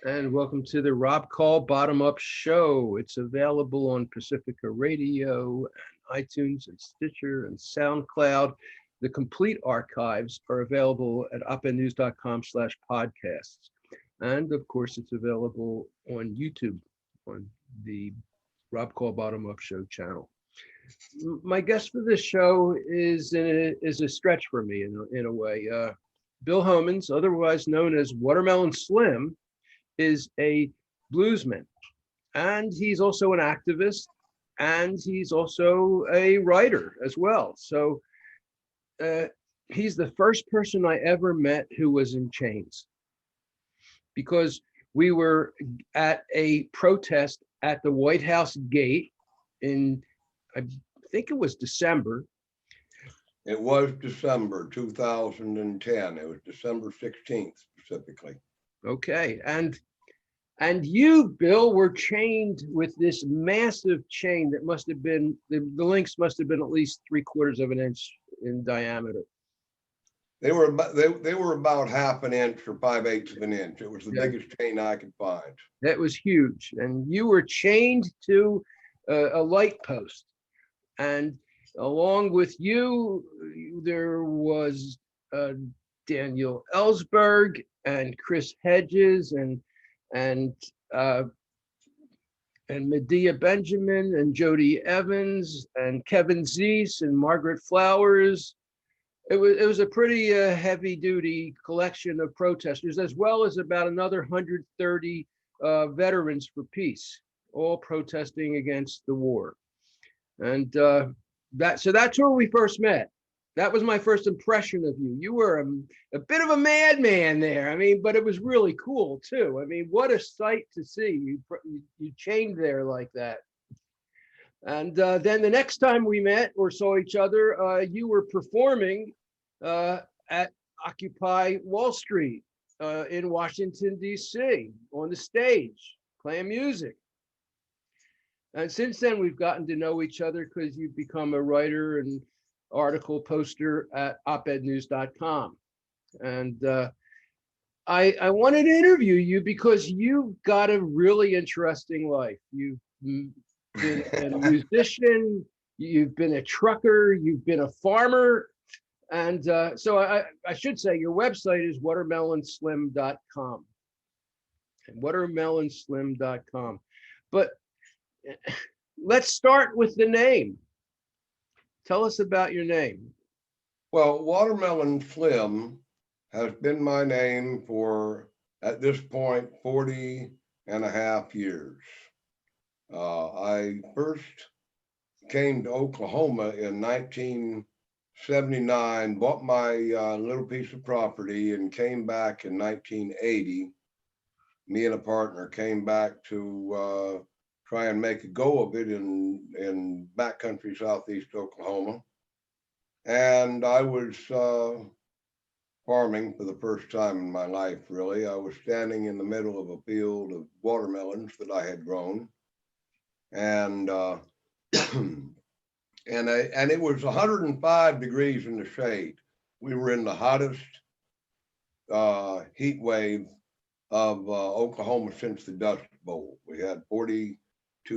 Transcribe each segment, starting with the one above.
And welcome to the Rob Call Bottom Up Show. It's available on Pacifica Radio and iTunes and Stitcher and SoundCloud. The complete archives are available at opednews.com/podcasts. And of course, it's available on YouTube on the Rob Call Bottom Up Show channel. My guest for this show is a stretch for me in a way. Bill Homans, otherwise known as Watermelon Slim, is a bluesman, and he's also an activist, and he's also a writer as well. So he's the first person I ever met who was in chains, because we were at a protest at the White House gate in, I think it was December. It was December 2010. It was December 16th specifically. Okay, and you, Bill, were chained with this massive chain that must have been, the links must have been at least 3/4 of an inch in diameter. They were about half an inch or 5/8 of an inch. It was the biggest chain I could find. That was huge, and you were chained to a light post, and along with you, there was Daniel Ellsberg and Chris Hedges and Medea Benjamin and Jody Evans and Kevin Zeese and Margaret Flowers. It was a pretty heavy duty collection of protesters, as well as about another 130 veterans for peace, all protesting against the war. And that's where we first met. That was my first impression of you. You were a bit of a madman there. I mean, but it was really cool too. I mean, what a sight to see. You chained there like that. And then the next time we met or saw each other, you were performing at Occupy Wall Street in Washington, D.C. on the stage, playing music. And since then, we've gotten to know each other because you've become a writer and article poster at opednews.com. And I wanted to interview you because you've got a really interesting life. You've been a musician, you've been a trucker, you've been a farmer. And so I should say your website is watermelonslim.com. Watermelonslim.com. But let's start with the name. Tell us about your name. Well, Watermelon Slim has been my name for, at this point, 40 and a half years. I first came to Oklahoma in 1979, bought my little piece of property, and came back in 1980. Me and a partner came back to try and make a go of it in backcountry southeast Oklahoma. And I was farming for the first time in my life, really. I was standing in the middle of a field of watermelons that I had grown. And and it was 105 degrees in the shade. We were in the hottest heat wave of Oklahoma since the Dust Bowl. We had 42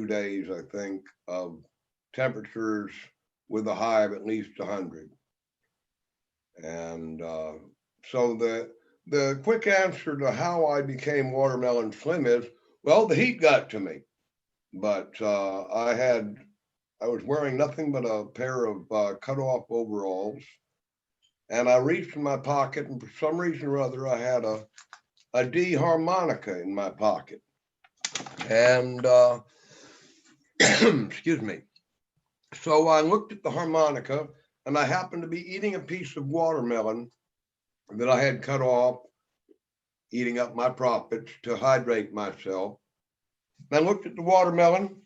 days, I think, of temperatures with a high of at least 100. And so the quick answer to how I became Watermelon Slim is, well, the heat got to me. But I was wearing nothing but a pair of cut-off overalls, and I reached in my pocket, and for some reason or other, I had a D harmonica in my pocket. And excuse me. So I looked at the harmonica, and I happened to be eating a piece of watermelon that I had cut off, eating up my profits to hydrate myself. And I looked at the watermelon,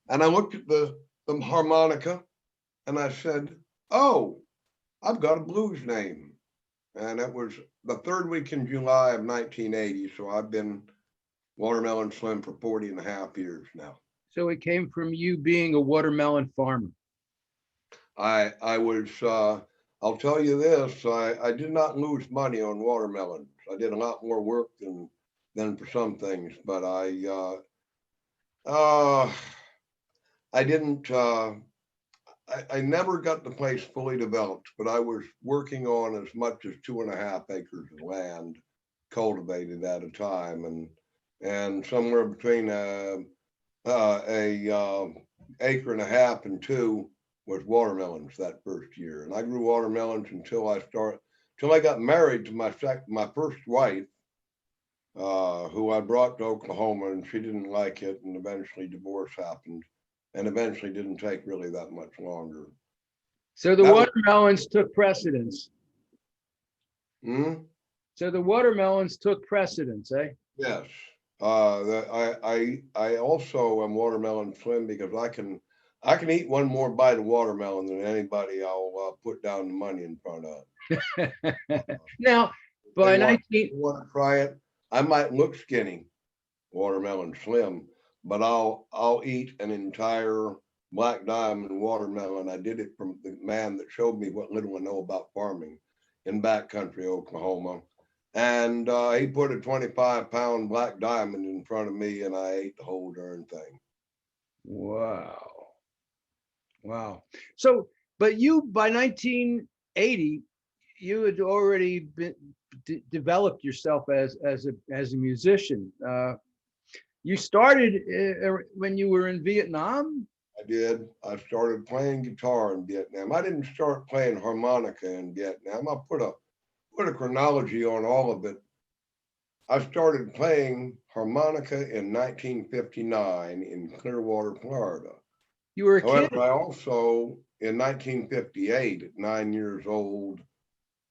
and I looked at the harmonica, and I said, oh, I've got a blues name. And it was the third week in July of 1980. So I've been Watermelon Slim for 40 and a half years now. So it came from you being a watermelon farmer. I was, I'll tell you this, I did not lose money on watermelons. I did a lot more work than than for some things. But uh, I didn't. I never got the place fully developed, but I was working on as much as 2.5 acres of land cultivated at a time, and somewhere between a acre and a half and two was watermelons that first year. And I grew watermelons until I got married to my first wife, who I brought to Oklahoma, and she didn't like it, and eventually divorce happened, and eventually didn't take really that much longer. So the That was, watermelons took precedence. hmm? So the watermelons took precedence, eh? Yes. I also am watermelon slim because I can eat one more bite of watermelon than anybody I'll put down the money in front of. Now, by 19, want to try it, I might look skinny, watermelon slim, but I'll eat an entire black diamond watermelon. I did it from the man that showed me what little I know about farming in backcountry Oklahoma. And he put a 25-pound black diamond in front of me, and I ate the whole darn thing. wow. Wow. So, but you, by 1980, you had already developed yourself as a musician. You started when you were in Vietnam? I did. I started playing guitar in Vietnam. I didn't start playing harmonica in Vietnam. I put a chronology on all of it. I started playing harmonica in 1959 in Clearwater, Florida. You were a kid? However, I also, in 1958, at 9 years old,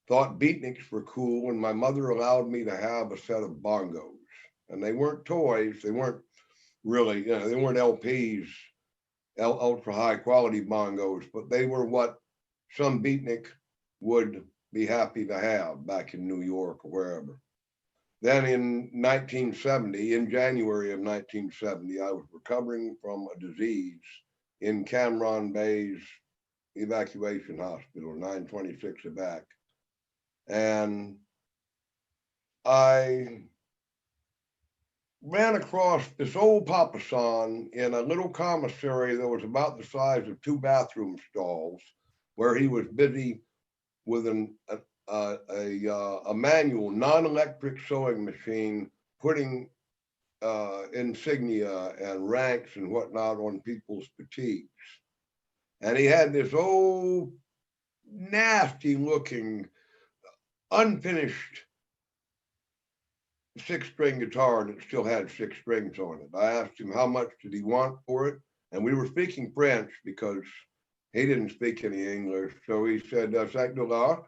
thought beatniks were cool, and my mother allowed me to have a set of bongos. And they weren't toys. They weren't really, they weren't LPs, ultra high quality bongos, but they were what some beatnik would be happy to have back in New York or wherever. Then in 1970, in January of 1970, I was recovering from a disease in Cameron Bay's evacuation hospital, 926 evac. And I ran across this old papasan in a little commissary that was about the size of 2 bathroom stalls, where he was busy with a manual non-electric sewing machine, putting insignia and ranks and whatnot on people's fatigues. And he had this old nasty looking unfinished 6-string guitar that still had 6 strings on it. I asked him how much did he want for it, and we were speaking French because he didn't speak any English. So he said, $5,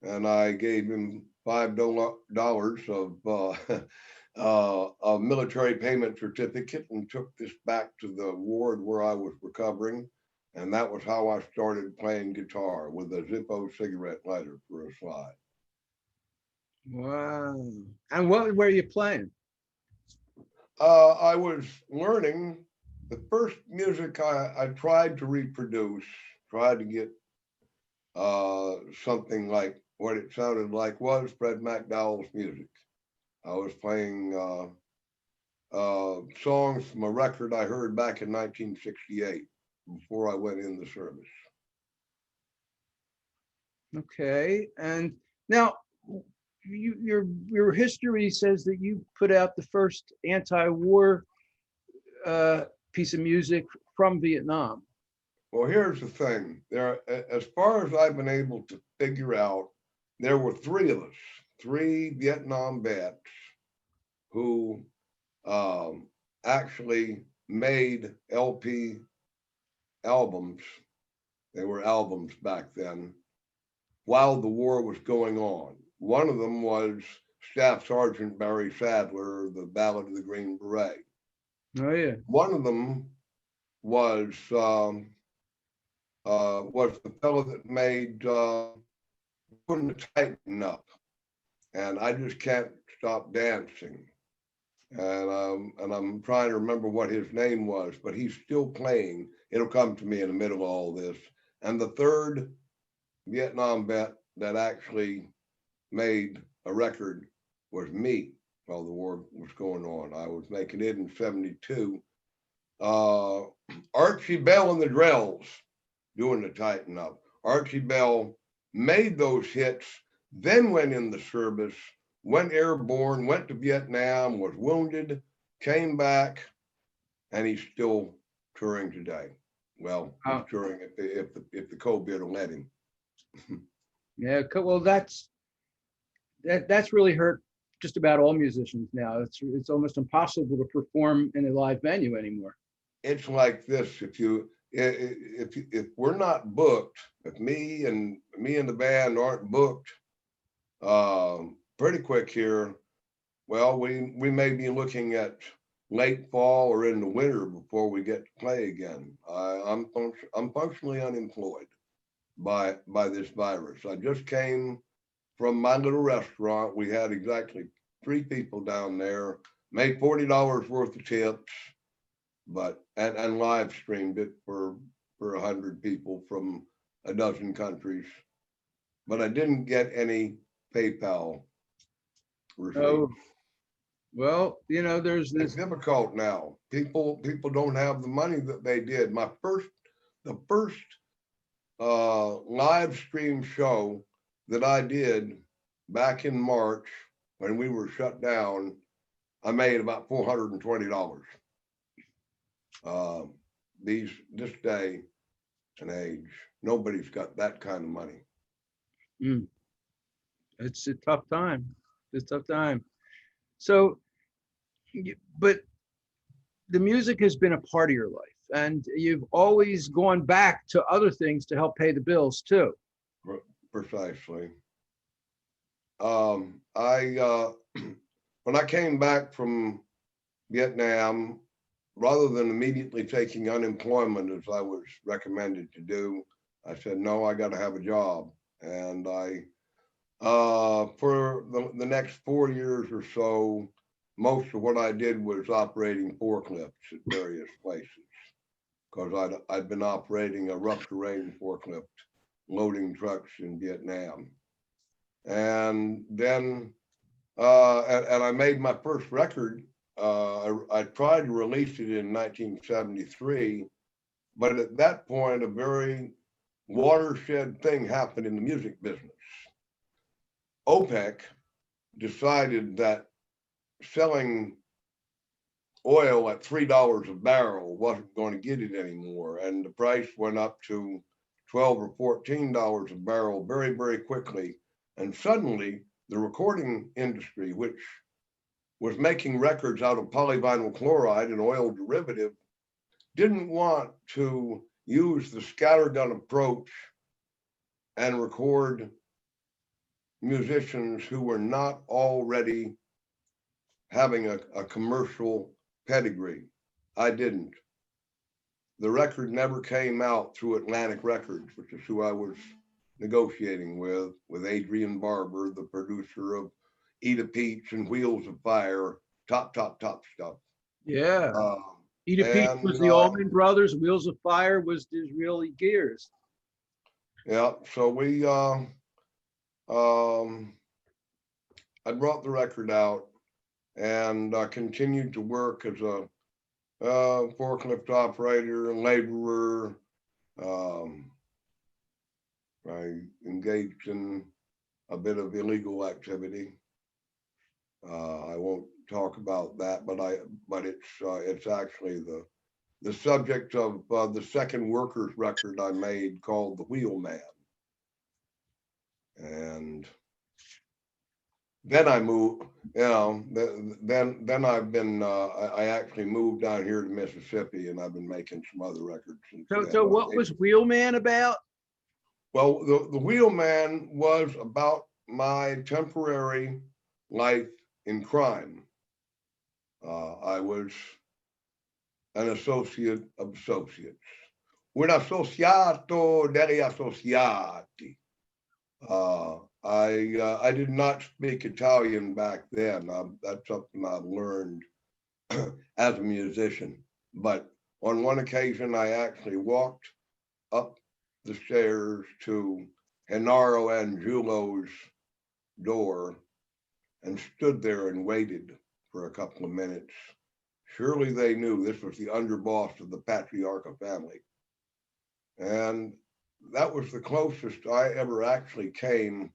and I gave him $5 of a military payment certificate and took this back to the ward where I was recovering. And that was how I started playing guitar, with a Zippo cigarette lighter for a slide. Wow. And what were you playing? I was learning the first music I tried to reproduce, tried to get something like what it sounded like was Fred McDowell's music. I was playing songs from a record I heard back in 1968 before I went in the service. Okay. And now your history says that you put out the first anti-war piece of music from Vietnam. Well, here's the thing. As far as I've been able to figure out, there were 3 of us, 3 Vietnam vets who actually made LP albums. They were albums back then, while the war was going on. One of them was Staff Sergeant Barry Sadler, The Ballad of the Green Beret. Oh yeah. One of them was the fellow that made Putting the Titan Up, and I Just Can't Stop Dancing. And I'm trying to remember what his name was, but he's still playing. It'll come to me in the middle of all this. And the third Vietnam vet that actually made a record was me. while the war was going on. I was making it in 72. Uh, Archie Bell and the Drells doing the Tighten Up. Archie Bell made those hits, then went in the service, went airborne, went to Vietnam, was wounded, came back, and he's still touring today. Well, he's touring if the COVID will let him. Yeah, well, that's really hurt just about all musicians now. It's almost impossible to perform in a live venue anymore. It's like this: if we're not booked, if me and the band aren't booked, pretty quick here, well, we may be looking at late fall or in the winter before we get to play again. I'm functionally unemployed by this virus. I just came from my little restaurant. We had exactly 3 people down there, made $40 worth of tips, but and live streamed it for 100 people from a dozen countries. But I didn't get any PayPal receipts. Oh, well, there's It's this. difficult now. People don't have the money that they did. The first live stream show that I did back in March when we were shut down, I made about $420. This day and age, nobody's got that kind of money. It's a tough time. It's a tough time. So, but the music has been a part of your life, and you've always gone back to other things to help pay the bills too. Precisely. I when I came back from Vietnam, rather than immediately taking unemployment as I was recommended to do, I said, no, I got to have a job. And I, for the next 4 years or so, most of what I did was operating forklifts at various places, because I'd been operating a rough terrain forklift, loading trucks in Vietnam. And then, and I made my first record. I tried to release it in 1973, but at that point, a very watershed thing happened in the music business. OPEC decided that selling oil at $3 a barrel wasn't going to get it anymore, and the price went up to $12 or $14 a barrel very, very quickly. And suddenly, the recording industry, which was making records out of polyvinyl chloride, an oil derivative, didn't want to use the scattergun approach and record musicians who were not already having a commercial pedigree. I didn't. The record never came out through Atlantic Records, which is who I was negotiating with Adrian Barber, the producer of Eat a Peach and Wheels of Fire, top stuff. Yeah. Eat a Peach was the Allman Brothers. Wheels of Fire was Disraeli Gears. Yeah, so we, I brought the record out and continued to work as a forklift operator and laborer. I engaged in a bit of illegal activity. I won't talk about that, but it's actually the subject of the second workers record I made called The Wheelman. And then I moved, then I've been, I actually moved down here to Mississippi, and I've been making some other records. So what was Wheelman about? Well, the Wheelman was about my temporary life in crime. I was an associate of associates. Un associato degli associati. I did not speak Italian back then. That's something I've learned as a musician. But on one occasion, I actually walked up the stairs to Gennaro Angiulo's door and stood there and waited for a couple of minutes. Surely they knew this was the underboss of the Patriarcha family. And that was the closest I ever actually came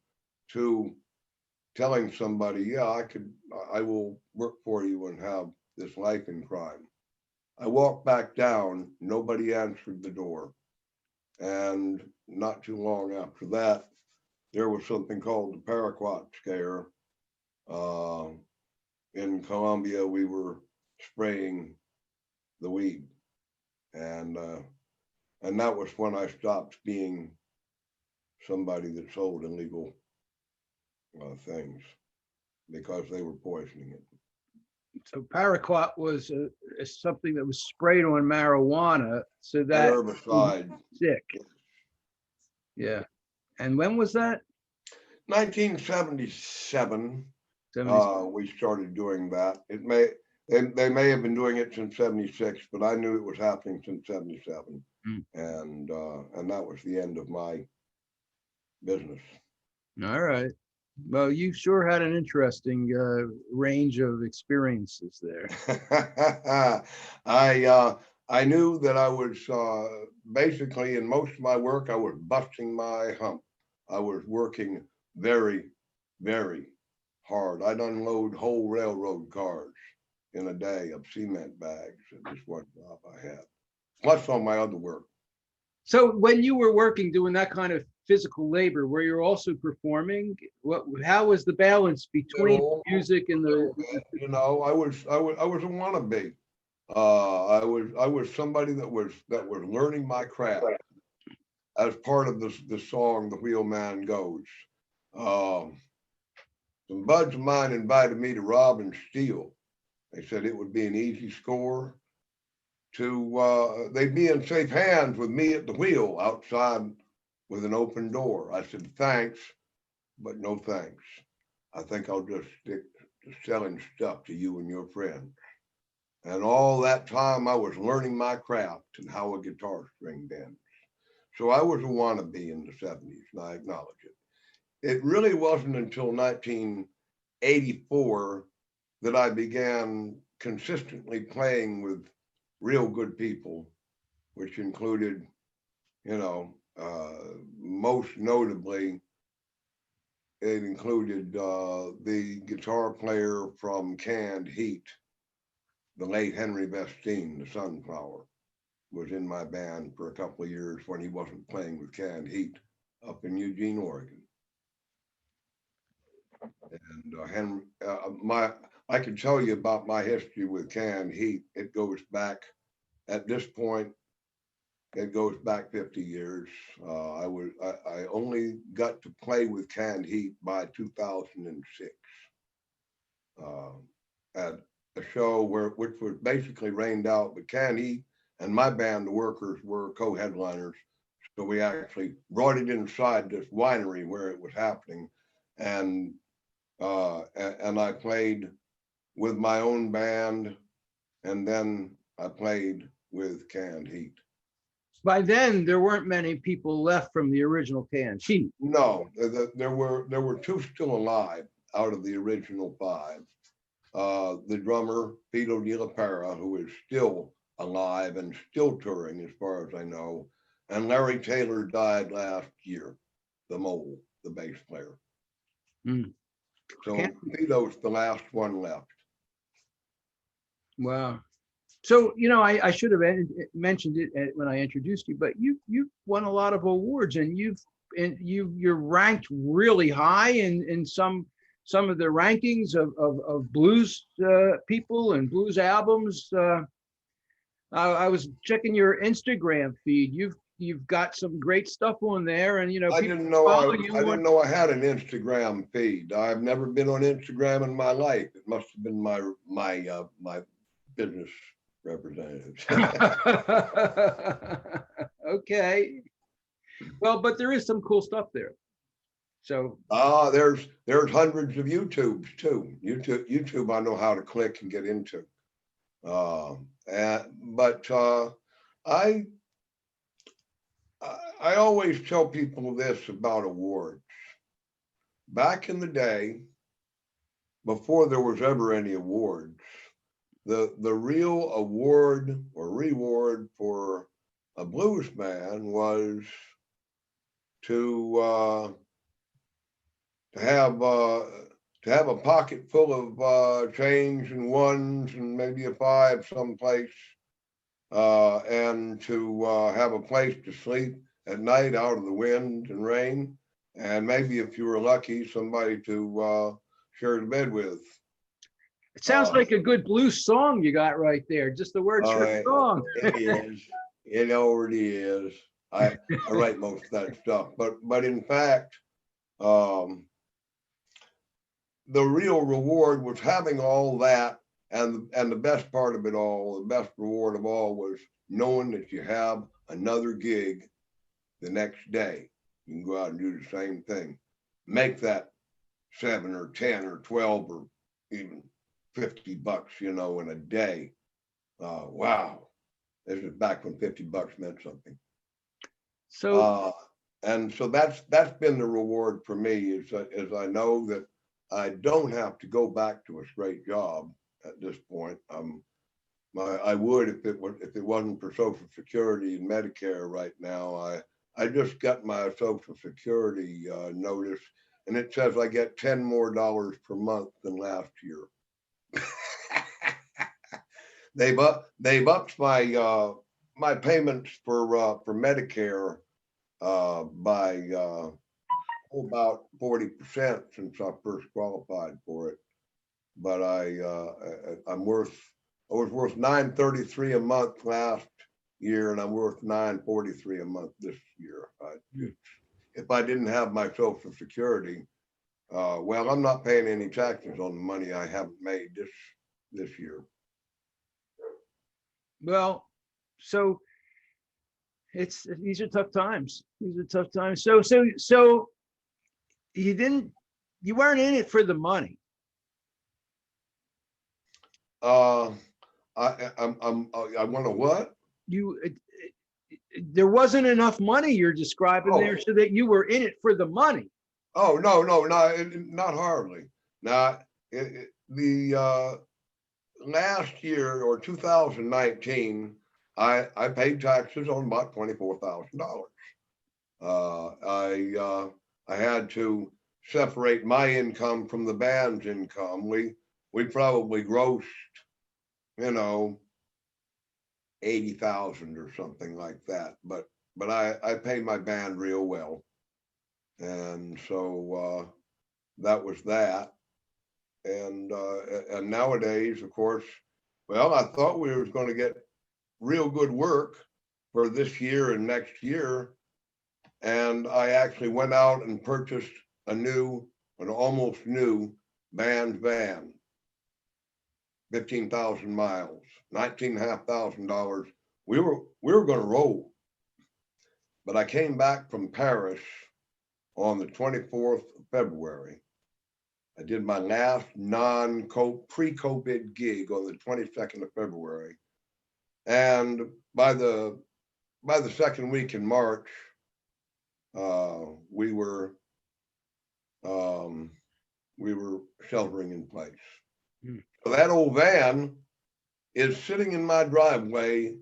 to telling somebody, yeah, I will work for you and have this life in crime. I walked back down, nobody answered the door. And not too long after that, there was something called the Paraquat Scare. In Colombia, we were spraying the weed. And that was when I stopped being somebody that sold illegal things, because they were poisoning it. So paraquat was something that was sprayed on marijuana so An that herbicide. sick. Yeah. And when was that? 1977. 70. We started doing that. They may have been doing it since 76, but I knew it was happening since 77. And that was the end of my business. All right. Well, you sure had an interesting range of experiences there. I knew that I was basically, in most of my work, I was busting my hump. I was working very, very hard. I'd unload whole railroad cars in a day of cement bags at this one job I had, plus all my other work. So when you were working, doing that kind of physical labor, where you're also performing, how was the balance between music and the? You know, I was a wannabe. I was somebody that was learning my craft as part of the song "The Wheelman Goes." Some buds of mine invited me to rob and steal. They said it would be an easy score. They'd be in safe hands with me at the wheel outside with an open door. I said, thanks, but no thanks. I think I'll just stick to selling stuff to you and your friends. And all that time I was learning my craft and how a guitar string bends. So I was a wannabe in the 70s, and I acknowledge it. It really wasn't until 1984 that I began consistently playing with real good people, which included, most notably, it included the guitar player from Canned Heat, the late Henry Vestine, the Sunflower, was in my band for a couple of years when he wasn't playing with Canned Heat up in Eugene, Oregon. And I can tell you about my history with Canned Heat. It goes back, at this point, it goes back 50 years. I only got to play with Canned Heat by 2006 at a show which was basically rained out, but Canned Heat and my band, the Workers, were co-headliners. So we actually brought it inside this winery where it was happening, and I played with my own band, and then I played with Canned Heat. By then, there weren't many people left from the original Canned Heat. No, there were two still alive out of the original five. The drummer, Vito De La Parra, who is still alive and still touring as far as I know, and Larry Taylor died last year, the mole, the bass player. So Vito's the last one left. Wow. So, I should have mentioned it when I introduced you, but you've won a lot of awards, and you're ranked really high in some of the rankings of blues people and blues albums. I was checking your Instagram feed. You've got some great stuff on there, and I didn't know I had an Instagram feed. I've never been on Instagram in my life. It must have been my business representatives. Okay. Well, but there is some cool stuff there. So there's hundreds of YouTubes too. YouTube I know how to click and get into. But I always tell people this about awards. Back in the day, before there was ever any awards, the real award or reward for a blues man was to have a pocket full of change and ones and maybe a five someplace, and to have a place to sleep at night out of the wind and rain, and maybe if you were lucky, somebody to share the bed with. It sounds like a good blues song you got right there. Just the words for a song. It is. It already is. I write most of that stuff, but in fact, the real reward was having all that, and the best part of it all, the best reward of all, was knowing that you have another gig the next day. You can go out and do the same thing, make that 7 or 10 or 12 or even $50, in a day. Wow. This is back when $50 meant something. So, and so that's been the reward for me, is I know that I don't have to go back to a straight job at this point. I would if it wasn't for Social Security and Medicare right now. I just got my Social Security notice, and it says I get $10 more per month than last year. They've upped my payments for Medicare by about 40% since I first qualified for it. But I was worth $933 a month last year, and I'm worth $943 a month this year. If I didn't have my Social Security, well, I'm not paying any taxes on the money I haven't made this year. well, so these are tough times. These are tough times. So you weren't in it for the money. I want to what? There wasn't enough money you're describing there, so that you were in it for the money. Oh, no, not hardly. Now, the last year, or 2019, I paid taxes on about $24,000. I had to separate my income from the band's income. We probably grossed, 80,000 or something like that. But I paid my band real well, and so that was that. And nowadays, of course, well, I thought we was going to get real good work for this year and next year, and I actually went out and purchased an almost new band van, 15,000 miles, $19,500. We were going to roll, but I came back from Paris on the 24th of February. I did my last pre-COVID gig on the 22nd of February, and by the second week in March, we were sheltering in place. So that old van is sitting in my driveway,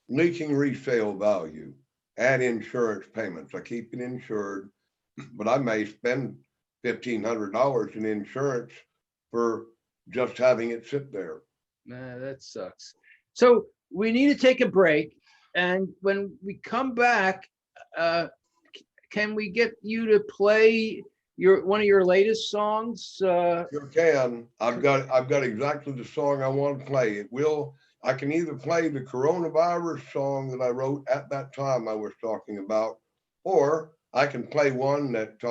leaking resale value and insurance payments. I keep it insured, but I may spend $1,500 in insurance for just having it sit there. Nah, that sucks. So we need to take a break, and when we come back, can we get you to play one of your latest songs? Sure can. I've got exactly the song I want to play. I can either play the coronavirus song that I wrote at that time I was talking about, or I can play one that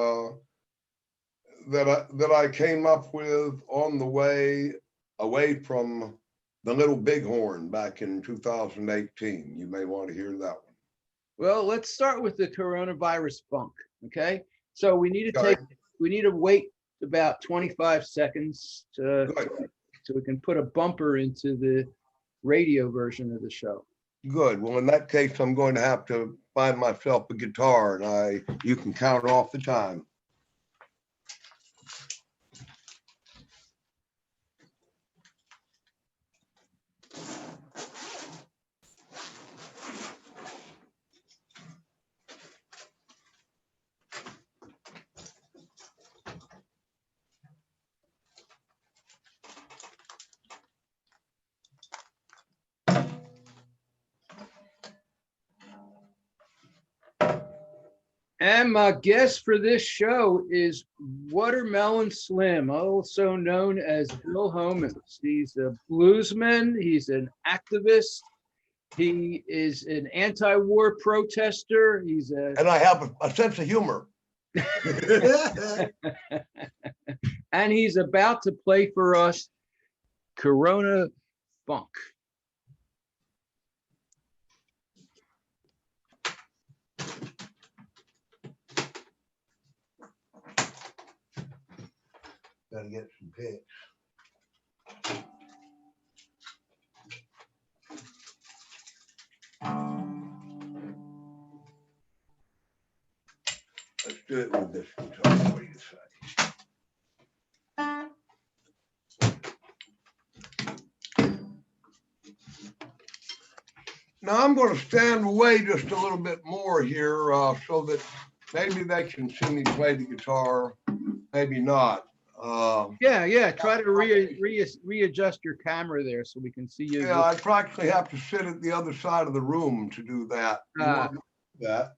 I came up with on the way away from the Little Bighorn back in 2018. You may want to hear that one. Well, let's start with the coronavirus funk. Okay. So we need to wait about 25 seconds so we can put a bumper into the radio version of the show. Good. Well, in that case, I'm going to have to find myself a guitar, and you can count off the time. And my guest for this show is Watermelon Slim, also known as Bill Homans. He's a bluesman, he's an activist, he is an anti-war protester, And I have a sense of humor. and he's about to play for us Corona Funk. Gotta get some picks. Let's do it with this guitar. What do you say? Now I'm going to stand away just a little bit more here so that maybe they can see me play the guitar, maybe not. Yeah. Try to readjust your camera there so we can see you. Yeah, I practically have to sit at the other side of the room to do that. You want to do that?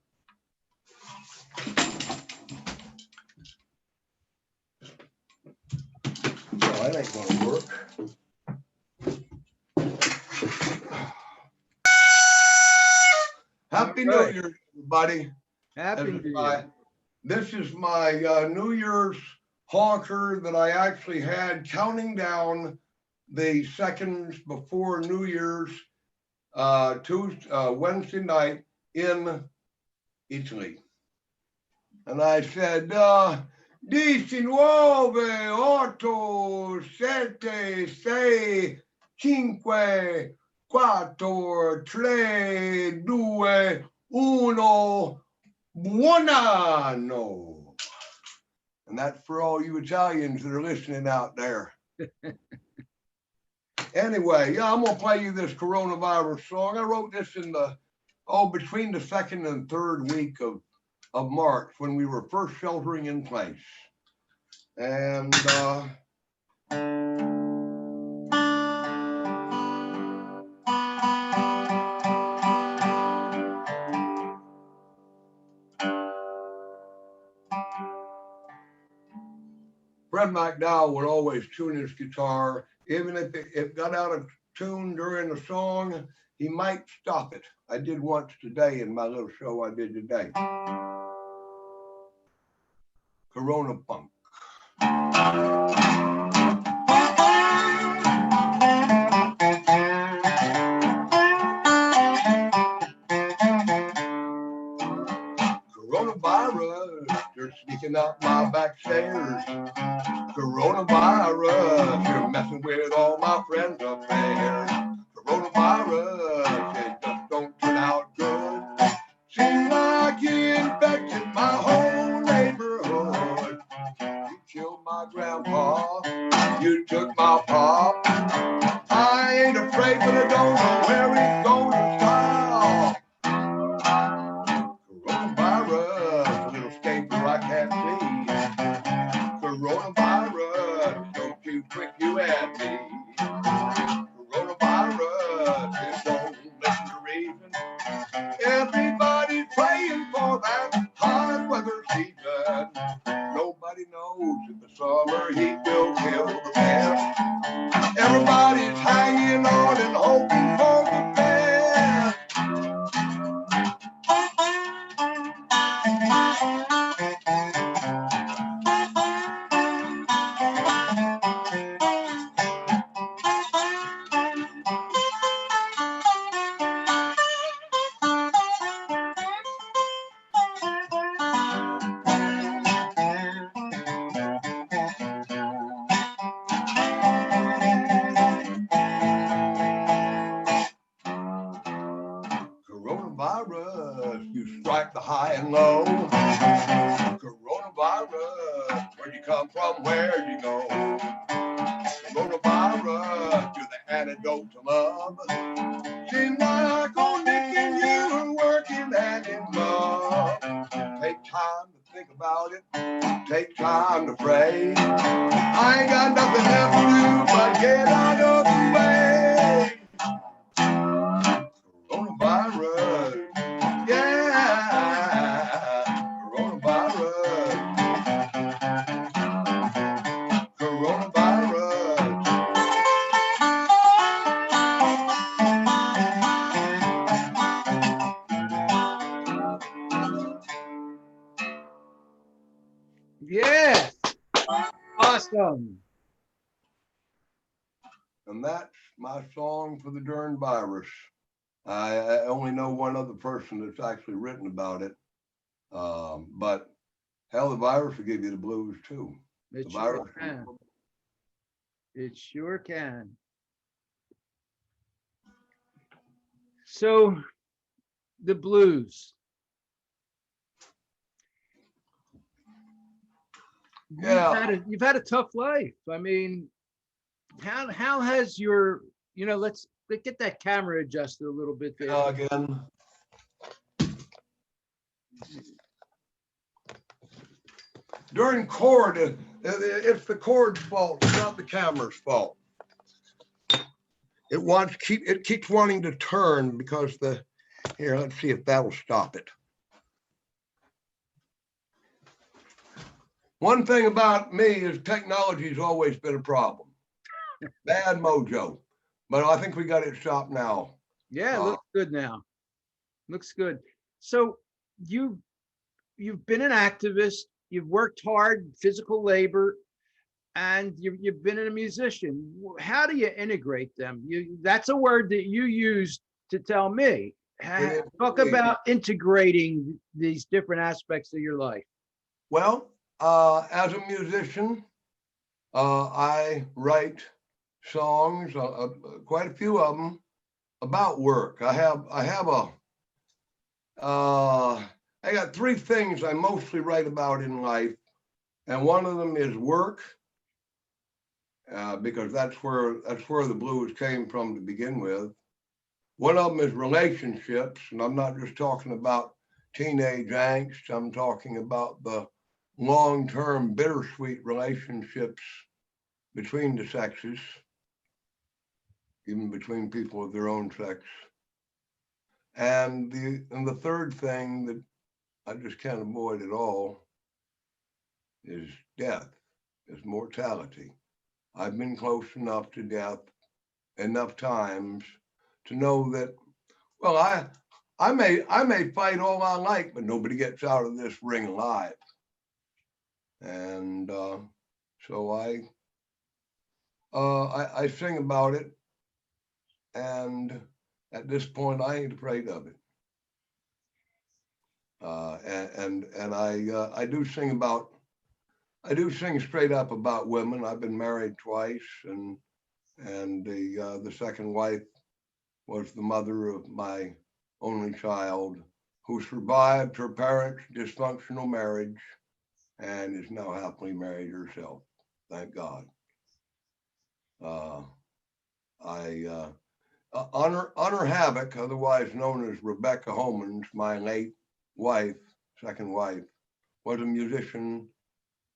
No, that ain't going to work. Happy New Year, everybody. Happy New Year. This is my New Year's honker that I actually had counting down the seconds before New Year's Wednesday night in Italy. And I said, 19, 8, 7, 6, 5, 4, 3, 2, 1, buon anno. And that's for all you Italians that are listening out there. Anyway, yeah, I'm gonna play you this coronavirus song. I wrote this in between the second and third week of March when we were first sheltering in place. And Fred McDowell would always tune his guitar, even if it got out of tune during the song, he might stop it. I did once today in my little show I did today. Corona Funk. Coronavirus, you're sneaking up my back stairs. Coronavirus, you're messing with all my friends up there. Coronavirus, it just don't turn out good. Seems like you infected my whole neighborhood. You killed my grandpa, you took my pop. I ain't afraid, but I don't know where it's going to stop. Coronavirus, a little scapegoat I can't see. Coronavirus, don't you quick you at me. Coronavirus, it won't listen to reason. Everybody's praying for that hot weather season. Nobody knows if the summer heat will kill the best. Everybody's hanging on and hoping for the best. Coronavirus, you strike the high and low. Coronavirus, where'd you come from, where'd you go? Coronavirus, you're the antidote to love. Seems like old Nick and you are working hand in glove. Take time to think about it, take time to pray. I ain't got nothing else to do but get out of the way. Coronavirus, yeah, sung. And that's my song for the Dern virus. I only know one other person that's actually written about it. But hell, the virus will give you the blues too. It The sure virus. can. It sure can. So the blues. Yeah. You've had a tough life. I mean, how has your, let's get that camera adjusted a little bit there. Again. During chord, it's the chord's fault, it's not the camera's fault. It keeps wanting to turn because here, let's see if that'll stop it. One thing about me is technology's always been a problem. Bad mojo. But I think we got it stopped now. Yeah, it looks good now. Looks good. So you've been an activist, you've worked hard, physical labor, and you've been a musician. How do you integrate them? That's a word that you used to tell me. Talk about integrating these different aspects of your life. Well, as a musician, I write songs, quite a few of them, about work. I got three things I mostly write about in life, and one of them is work, because that's where the blues came from to begin with. One of them is relationships, and I'm not just talking about teenage angst. I'm talking about the long-term bittersweet relationships between the sexes, even between people of their own sex. And the third thing that I just can't avoid at all is death, is mortality. I've been close enough to death enough times to know that, well, I may fight all I like, but nobody gets out of this ring alive. And so I sing about it, and at this point I ain't afraid of it. And I do sing straight up about women. I've been married twice, and the second wife was the mother of my only child, who survived her parents' dysfunctional marriage and is now happily married herself. Thank God. Honor Havoc, otherwise known as Rebecca Homans, my late wife, second wife, was a musician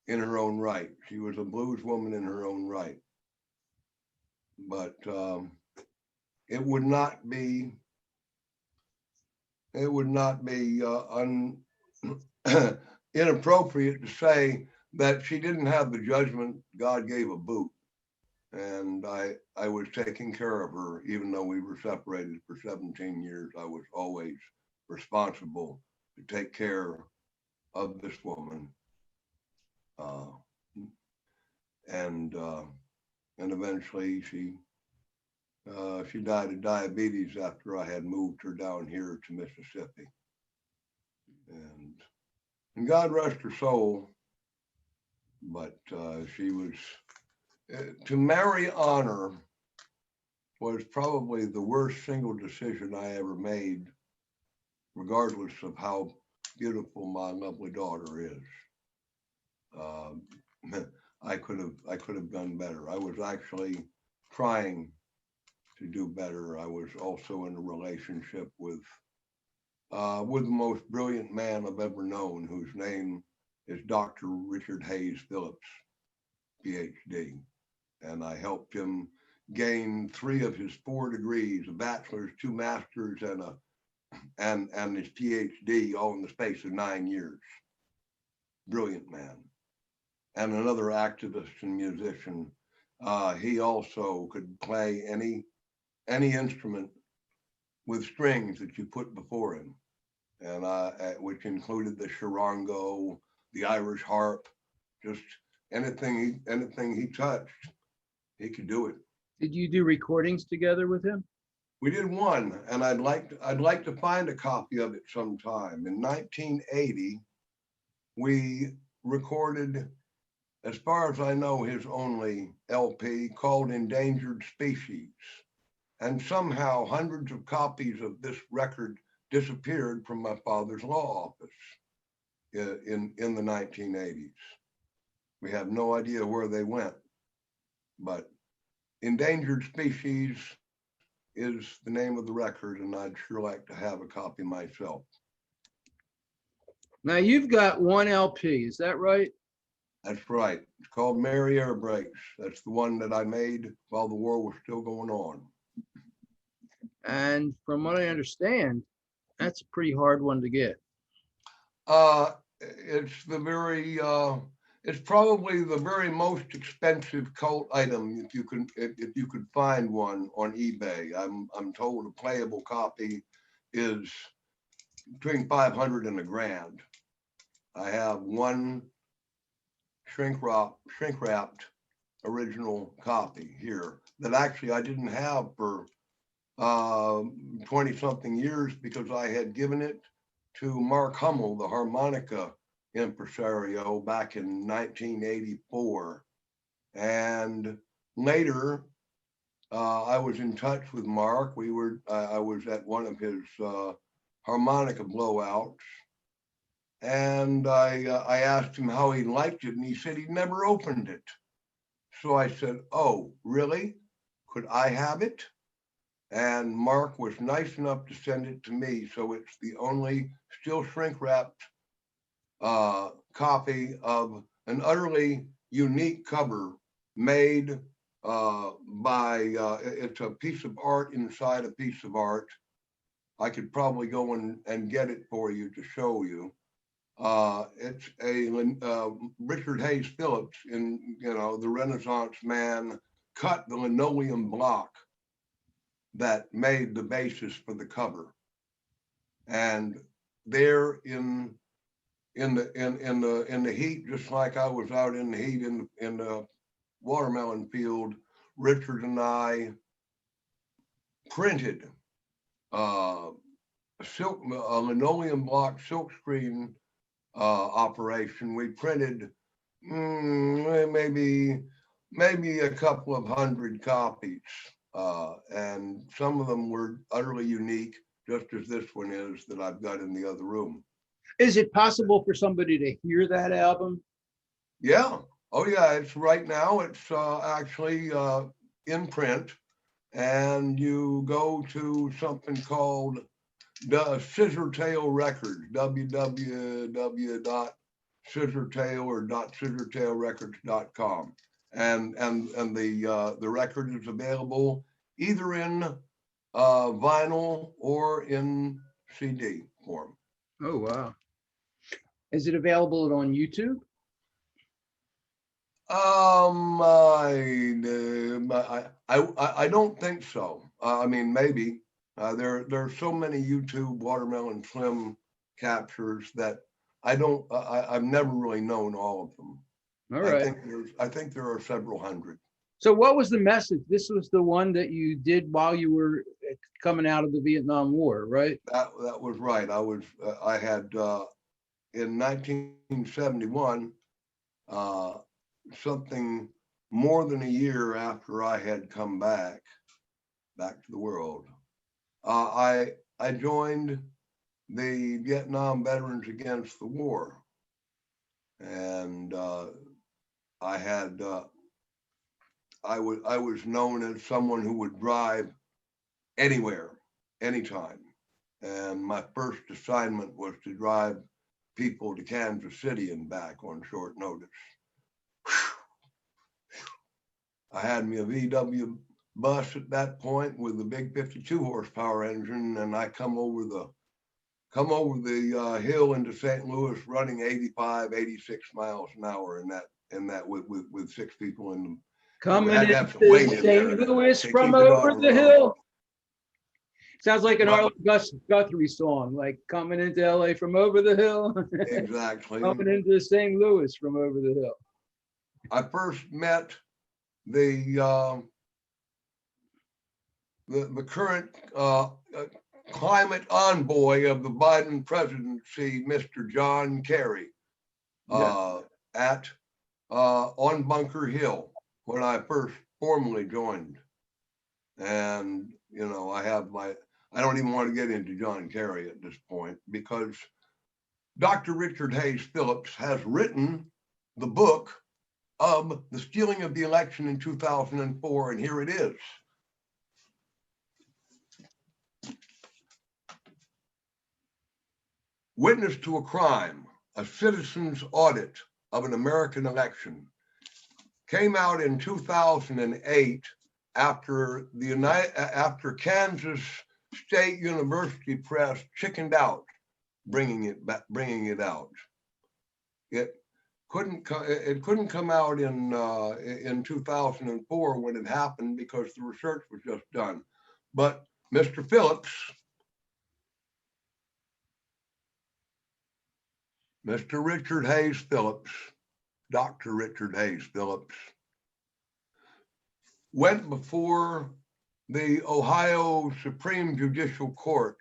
in her own right. She was a blues woman in her own right. But it would not be inappropriate to say that she didn't have the judgment God gave a boot. And I was taking care of her, even though we were separated for 17 years. I was always responsible to take care of this woman. And eventually she died of diabetes after I had moved her down here to Mississippi. And God rest her soul. But she was, to marry Honor was probably the worst single decision I ever made, regardless of how beautiful my lovely daughter is. I could have done better. I was actually trying to do better. I was also in a relationship with the most brilliant man I've ever known, whose name is Dr. Richard Hayes Phillips, PhD. And I helped him gain 3 of his 4 degrees, a bachelor's, 2 masters, and his PhD, all in the space of 9 years. Brilliant man. And another activist and musician. He also could play any instrument with strings that you put before him, and which included the charango, the Irish harp, just anything he touched, he could do it. Did you do recordings together with him? We did one, and I'd like to find a copy of it sometime. In 1980, we recorded, as far as I know, his only LP called Endangered Species. And somehow hundreds of copies of this record disappeared from my father's law office in the 1980s. We have no idea where they went, but Endangered Species is the name of the record, and I'd sure like to have a copy myself. Now you've got one LP, is that right? That's right. It's called Merry Air Brakes. That's the one that I made while the war was still going on. And from what I understand, that's a pretty hard one to get. It's it's probably the very most expensive cult item if you could find one on eBay. I'm told a playable copy is between 500 and $1,000. I have one shrink wrapped original copy here that actually I didn't have for 20 something years because I had given it to Mark Hummel, the harmonica impresario, back in 1984. And later, I was in touch with Mark. I was at one of his harmonica blowouts, and I asked him how he liked it, and he said he'd never opened it. So I said, "Oh, really? Could I have it?" And Mark was nice enough to send it to me. So it's the only still shrink wrapped copy of an utterly unique cover made it's a piece of art inside a piece of art. I could probably go and get it for you to show you. It's a Richard Hayes Phillips, the Renaissance man, cut the linoleum block that made the basis for the cover. And there in the heat, just like I was out in the heat in the watermelon field, Richard and I printed a linoleum block silkscreen operation. We printed maybe a couple of hundred copies, and some of them were utterly unique, just as this one is that I've got in the other room. Is it possible for somebody to hear that album? Yeah. Oh yeah, it's right now. It's actually in print, and you go to something called the Scissortail Records, www.scissortail.com, and the record is available either in vinyl or in CD form. Oh wow! Is it available on YouTube? I don't think so. I mean, maybe. There's so many YouTube Watermelon Slim captures that I've never really known all of them. All right. I think there are several hundred. So what was the message? This was the one that you did while you were coming out of the Vietnam War, right? That was right. I had in 1971, something more than a year after I had come back to the world, I joined the Vietnam Veterans Against the War, and I was known as someone who would drive anywhere, anytime, and my first assignment was to drive people to Kansas City and back on short notice. I had me a VW bus at that point with a big 52 horsepower engine, and I come over the hill into St. Louis running 85, 86 miles an hour in that with six people in them. Coming into St. Louis from over the hill. Sounds like an Arlo Guthrie song, like coming into LA from over the hill. Exactly. Coming into St. Louis from over the hill. I first met the current climate envoy of the Biden presidency, Mr. John Kerry, at on Bunker Hill when I first formally joined. And you know, I don't even want to get into John Kerry at this point because Dr. Richard Hayes Phillips has written the book of the stealing of the election in 2004, and here it is. Witness to a Crime, a citizen's audit of an American election. Came out in 2008 after Kansas State University Press chickened out bringing it out. It couldn't come out in 2004 when it happened because the research was just done. But Mr. Phillips, Mr. Richard Hayes Phillips, Dr. Richard Hayes Phillips, went before the Ohio Supreme Judicial Court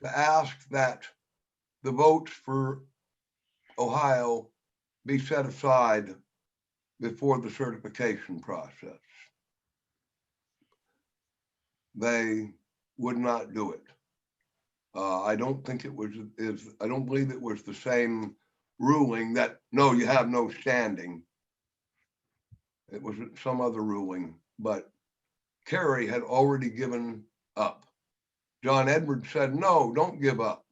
to ask that the votes for Ohio be set aside before the certification process. They would not do it. I don't believe it was the same ruling that, no, you have no standing. It was some other ruling, but Kerry had already given up. John Edwards said, no, don't give up.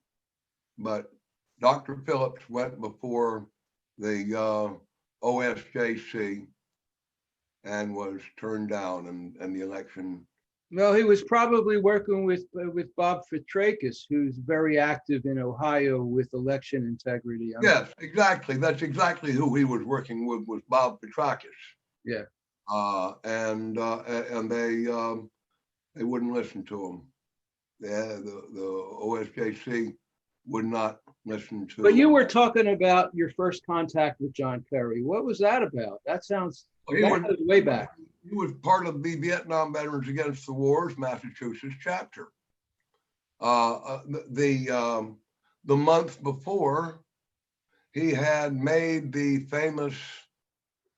But Dr. Phillips went before the OSJC and was turned down, and the election. Well, he was probably working with Bob Fitrakis, who's very active in Ohio with election integrity. Yes, exactly. That's exactly who he was working with, was Bob Fitrakis. Yeah. And they wouldn't listen to him. Yeah, the OSJC would not listen to. But you were talking about your first contact with John Kerry. What was that about? That sounds way back. He was part of the Vietnam Veterans Against the War's Massachusetts chapter. The month before, he had made the famous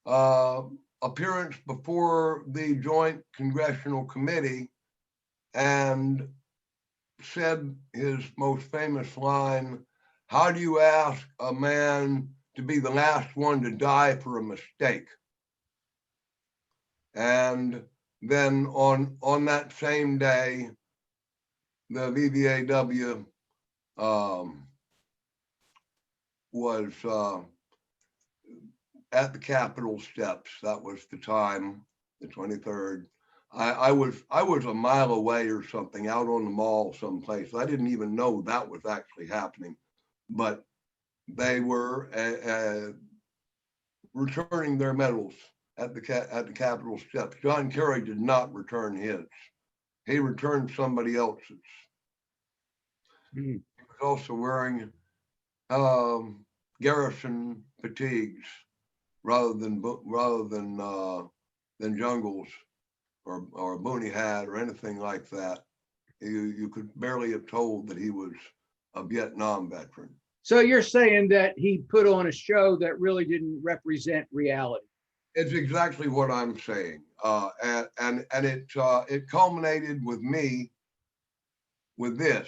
appearance before the Joint Congressional Committee and said his most famous line, "How do you ask a man to be the last one to die for a mistake?" And then on that same day, the VVAW was at the Capitol steps. That was the time, the 23rd. I was a mile away or something, out on the mall someplace. I didn't even know that was actually happening, but they were returning their medals at the Capitol steps. John Kerry did not return his. He returned somebody else's. He was also wearing garrison fatigues rather than jungles or a boonie hat or anything like that. You could barely have told that he was a Vietnam veteran. So you're saying that he put on a show that really didn't represent reality? It's exactly what I'm saying, and it culminated with me with this.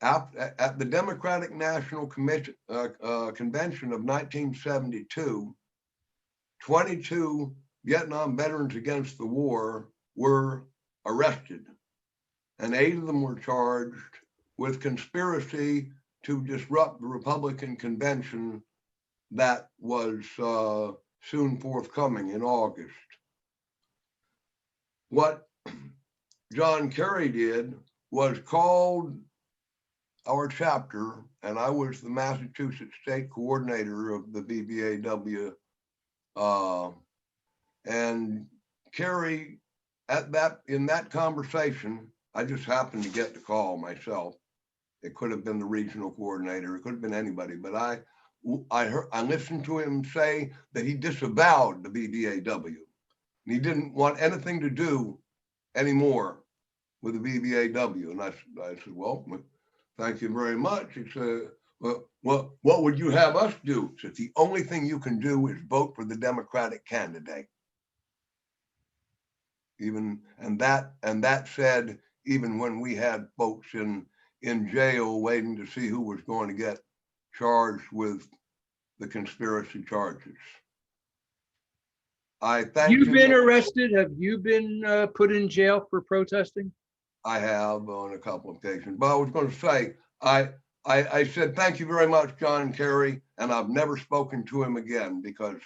At the Democratic National Convention of 1972, 22 Vietnam veterans against the war were arrested, and 8 of them were charged with conspiracy to disrupt the Republican convention that was soon forthcoming in August. What John Kerry did was called our chapter, and I was the Massachusetts state coordinator of the BBAW, and Kerry, in that conversation, I just happened to get the call myself. It could have been the regional coordinator, it could have been anybody, but I listened to him say that he disavowed the BBAW. And he didn't want anything to do anymore with the BBAW. And I said, well, thank you very much. He said, well, what would you have us do? He said, the only thing you can do is vote for the Democratic candidate. And that said, even when we had folks in jail waiting to see who was going to get charged with the conspiracy charges. I thank You've him. been arrested. Have you been put in jail for protesting? I have on a couple of occasions, but I was going to say, I said, thank you very much, John Kerry. And I've never spoken to him again because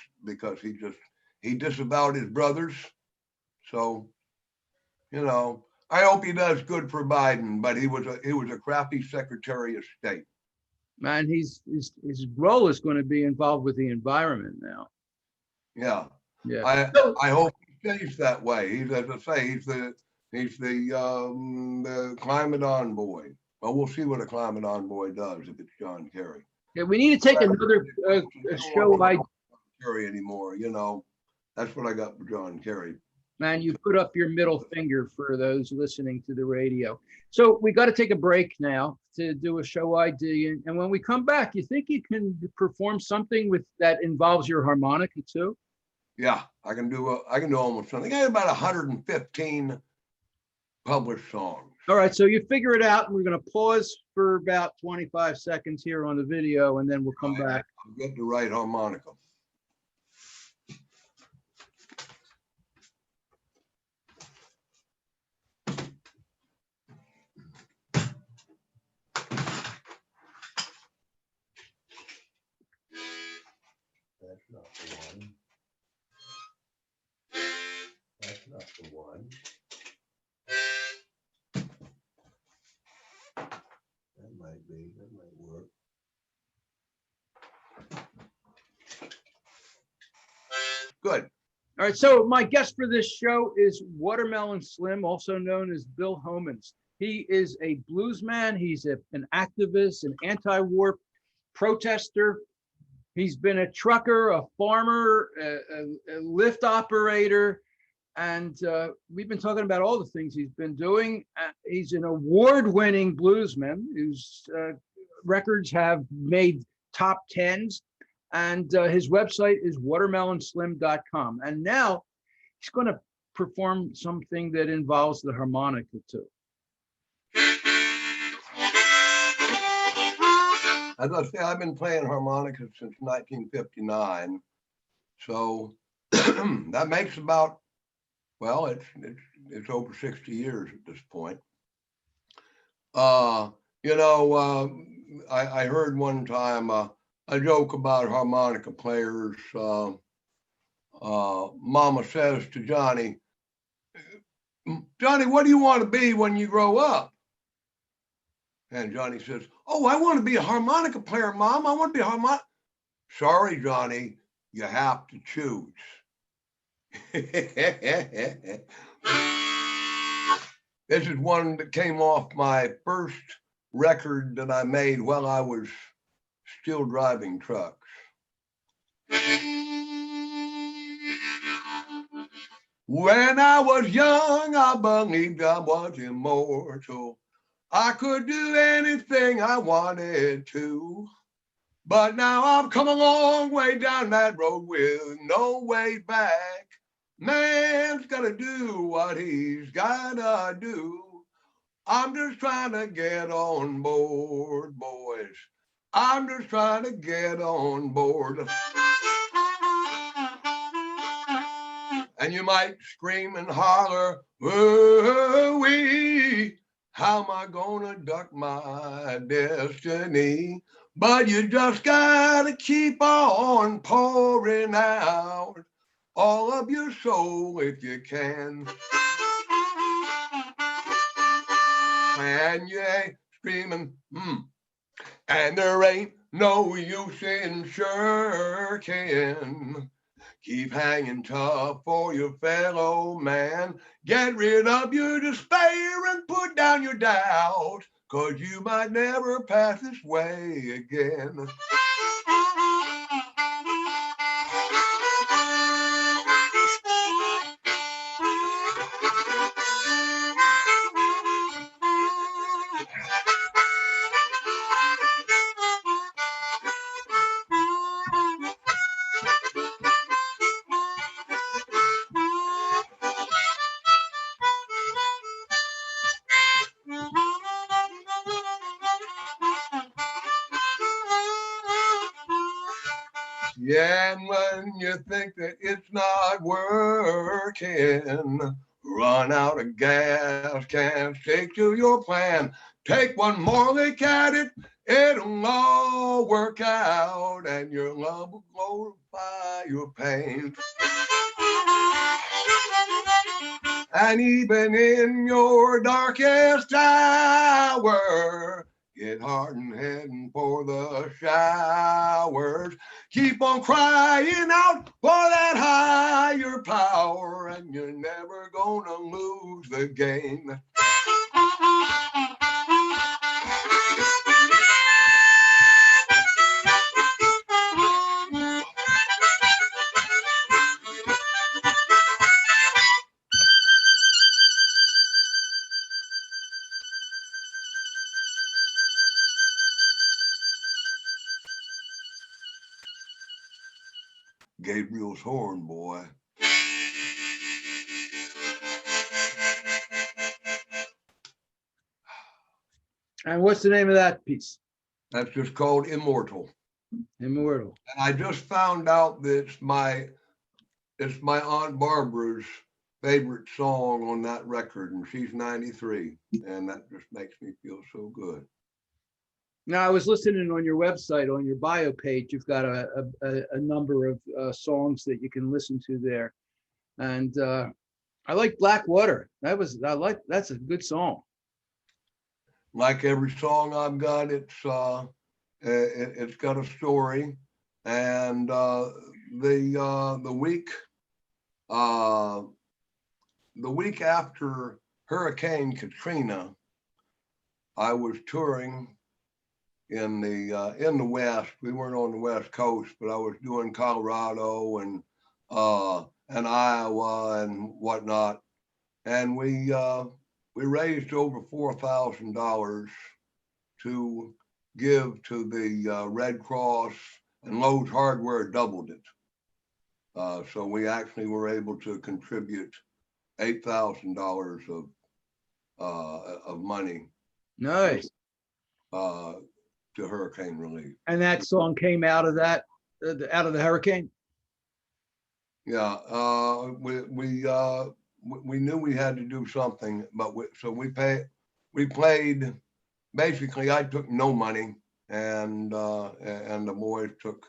he disavowed his brothers. So, you know, I hope he does good for Biden, but he was a crappy Secretary of State. Man, his role is going to be involved with the environment now. Yeah. Yeah. I hope he stays that way. He's, as I say, he's the climate envoy. Well, we'll see what a climate envoy does if it's John Kerry. Yeah, we need to take another show. Kerry anymore, you know. That's what I got for John Kerry. Man, you put up your middle finger for those listening to the radio. So we got to take a break now to do a show ID. And when we come back, you think you can perform something with that involves your harmonica too? Yeah, I can do almost something. I got about 115 published songs. All right, so you figure it out, and we're going to pause for about 25 seconds here on the video, and then we'll come back. I'll get the right harmonica. That's not the one. That's not the one. That might work. Good. All right, so my guest for this show is Watermelon Slim, also known as Bill Homans. He is a bluesman. He's an activist, an anti-war protester. He's been a trucker, a farmer, a lift operator, and we've been talking about all the things he's been doing. He's an award-winning bluesman whose records have made top 10s, and his website is watermelonslim.com. And now he's going to perform something that involves the harmonica too. As I say, I've been playing harmonica since 1959. So that makes about, well, it's over 60 years at this point. You know, I heard one time a joke about harmonica players. Mama says to Johnny, "Johnny, what do you want to be when you grow up?" And Johnny says, "Oh, I want to be a harmonica player, Mom. I want to be a harmonica." "Sorry, Johnny, you have to choose." This is one that came off my first record that I made while I was still driving trucks. When I was young, I believed I was immortal. I could do anything I wanted to. But now I've come a long way down that road with no way back. Man's gotta do what he's gotta do. I'm just trying to get on board, boys. I'm just trying to get on board. And you might scream and holler, "Woo-wee, how am I gonna duck my destiny?" But you just gotta keep on pouring out all of your soul if you can. And you ain't screaming, and there ain't no use in shirking. Keep hanging tough for your fellow man. Get rid of your despair and put down your doubt, 'cause you might never pass this way again. Yeah, and when you think that it's not working, run out of gas, can't stick to your plan. Take one more look at it, it'll all work out, and your love will glorify your pain. And even in your darkest hour, get hard and heading for the showers. Keep on crying out for that higher power, and you're never gonna lose the game. Gabriel's horn, boy. And what's the name of that piece? That's just called Immortal. Immortal. And I just found out that it's my Aunt Barbara's favorite song on that record, and she's 93, and that just makes me feel so good. Now, I was listening on your website, on your bio page, you've got a number of songs that you can listen to there. And I like Blackwater. That's a good song. Like every song I've got, it's got a story. And the week after Hurricane Katrina, I was touring in the West. We weren't on the West Coast, but I was doing Colorado and Iowa and whatnot. And we raised over $4,000 to give to the Red Cross, and Lowe's Hardware doubled it. So we actually were able to contribute $8,000 of money. Nice. To hurricane relief. And that song came out of that, out of the hurricane? Yeah, we knew we had to do something, but we played. Basically, I took no money, and the boys took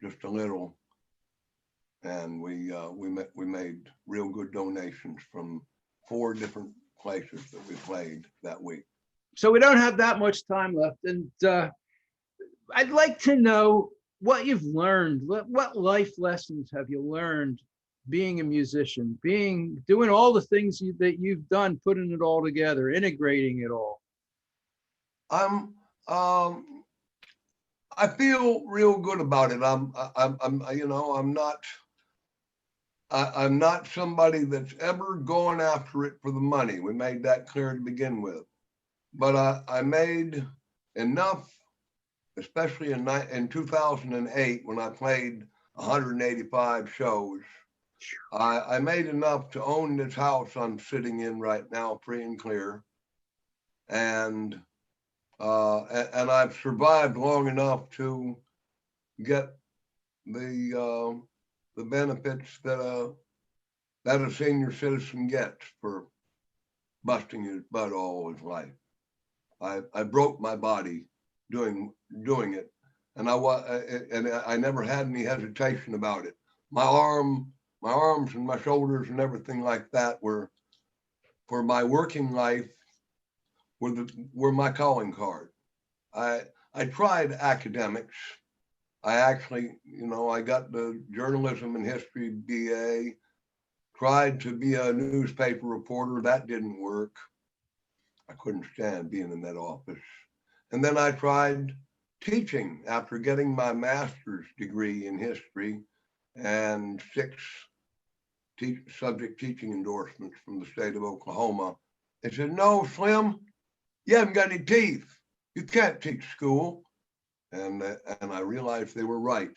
just a little, and we made real good donations from 4 different places that we played that week. So we don't have that much time left, and I'd like to know what you've learned. What life lessons have you learned being a musician, doing all the things that you've done, putting it all together, integrating it all? I feel real good about it. I'm not somebody that's ever gone after it for the money. We made that clear to begin with. But I made enough, especially in 2008 when I played 185 shows. I made enough to own this house I'm sitting in right now, free and clear, and I've survived long enough to get the benefits that a senior citizen gets for busting his butt all his life. I broke my body doing it, and I never had any hesitation about it. My arms and my shoulders and everything like that were, for my working life, were my calling card. I tried academics. I actually, I got the journalism and history BA, tried to be a newspaper reporter. That didn't work. I couldn't stand being in that office. And then I tried teaching after getting my master's degree in history and 6 subject teaching endorsements from the state of Oklahoma. They said, "No, Slim, you haven't got any teeth. You can't teach school." And I realized they were right,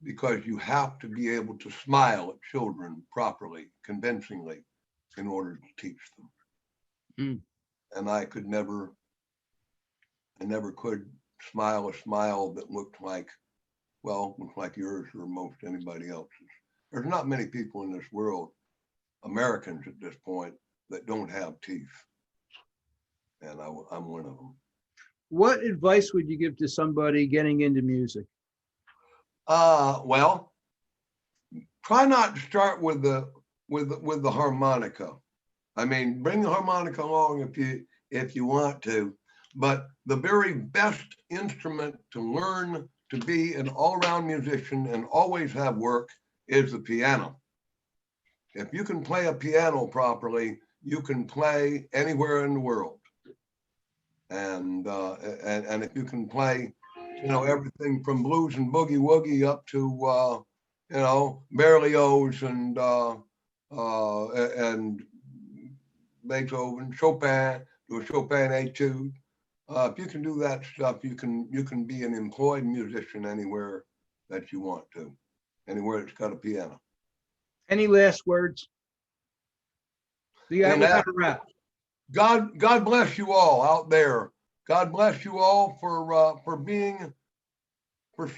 because you have to be able to smile at children properly, convincingly, in order to teach them. And I never could smile a smile that looked like well, like yours or most anybody else's. There's not many people in this world, Americans at this point, that don't have teeth. And I'm one of them. What advice would you give to somebody getting into music? Well, try not to start with the harmonica. I mean, bring the harmonica along if you want to, but the very best instrument to learn to be an all-around musician and always have work is the piano. If you can play a piano properly, you can play anywhere in the world. And if you can play, everything from blues and boogie woogie up to Berlioz and Beethoven, Chopin, do a Chopin etude. If you can do that stuff, you can be an employed musician anywhere that you want to, anywhere that's got a piano. Any last words? We got to wrap. God bless you all out there. God bless you all for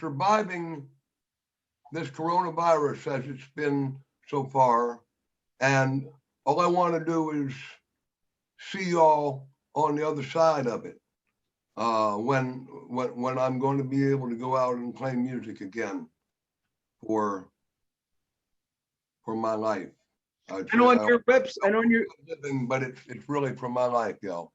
surviving this coronavirus as it's been so far. And all I want to do is see y'all on the other side of it. When I'm going to be able to go out and play music again for my life. And on your website, and on your living, but it's really for my life, y'all.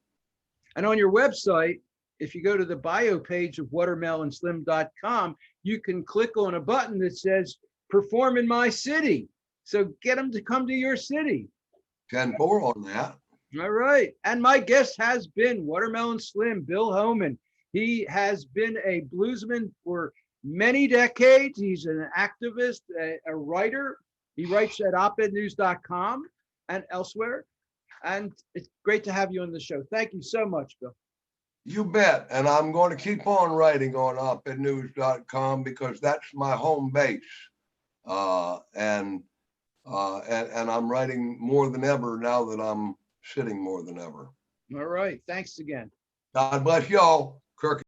And on your website, if you go to the bio page of watermelonslim.com, you can click on a button that says "Perform in my city." So get them to come to your city. 10-4 on that. All right. And my guest has been Watermelon Slim, Bill Homan. He has been a bluesman for many decades. He's an activist, a writer. He writes at opednews.com and elsewhere. And it's great to have you on the show. Thank you so much, Bill. You bet. And I'm going to keep on writing on opednews.com because that's my home base. And I'm writing more than ever now that I'm sitting more than ever. All right. Thanks again. God bless y'all. Kirk.